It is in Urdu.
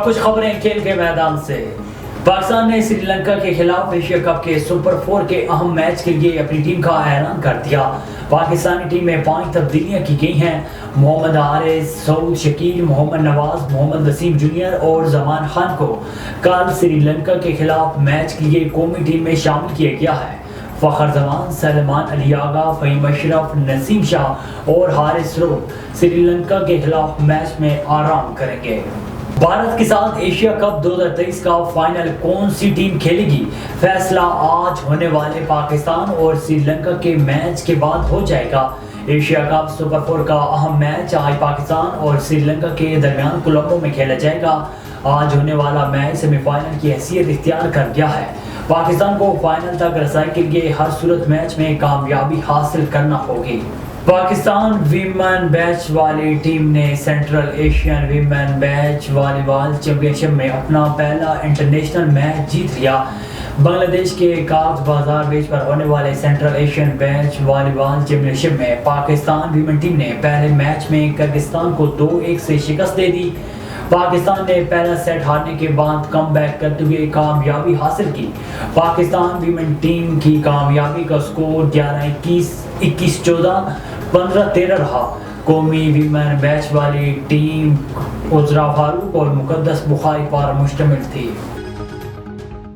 کچھ خبریں کھیل کے میدان سے۔ پاکستان نے سری لنکا کے خلاف ایشیا کپ کے سپر 4 کے اہم میچ کے لیے اپنی ٹیم کا اعلان کر دیا۔ پاکستانی ٹیم میں 5 تبدیلیاں کی گئی ہیں۔ محمد حارث، سعود شکیل، محمد نواز، محمد وسیم جونیئر اور زمان خان کو کل سری لنکا کے خلاف میچ کے لیے قومی ٹیم میں شامل کیا گیا ہے۔ فخر زمان، سلمان علی آغا، فہیم اشرف، نسیم شاہ اور حارث روح سری لنکا کے خلاف میچ میں آرام کریں گے۔ بھارت کے ساتھ ایشیا کپ 2023 کا فائنل کون سی ٹیم کھیلے گی؟ فیصلہ آج ہونے والے پاکستان اور سری لنکا کے میچ کے بعد ہو جائے گا۔ ایشیا کپ سپر 4 کا اہم میچ آج پاکستان اور سری لنکا کے درمیان کولمبو میں کھیلا جائے گا۔ آج ہونے والا میچ سیمی فائنل کی حیثیت اختیار کر گیا ہے۔ پاکستان کو فائنل تک رسائی کے لیے ہر صورت میچ میں کامیابی حاصل کرنا ہوگی۔ پاکستان ویمن بیچ والی ٹیم نے سینٹرل ایشین ویمن بیچ والی بال چیمپئن شپ میں اپنا پہلا انٹرنیشنل میچ جیت لیا۔ بنگلہ دیش کے کاغذ بازار بیچ پر ہونے والے سینٹرل ایشین بیچ والی بال چیمپئن شپ میں پاکستان ویمن ٹیم نے پہلے میچ میں کرغزستان کو 2-1 سے شکست دے دی۔ پاکستان نے پہلا سیٹ ہارنے کے بعد کم بیک کرتے ہوئے کامیابی حاصل کی۔ پاکستان ویمن ٹیم کی کامیابی کا سکور 11-21، 21-14، 15-13 رہا۔ قومی ویمن بیچ والی ٹیم عذرا فاروق اور مقدس بخاری پر مشتمل تھی۔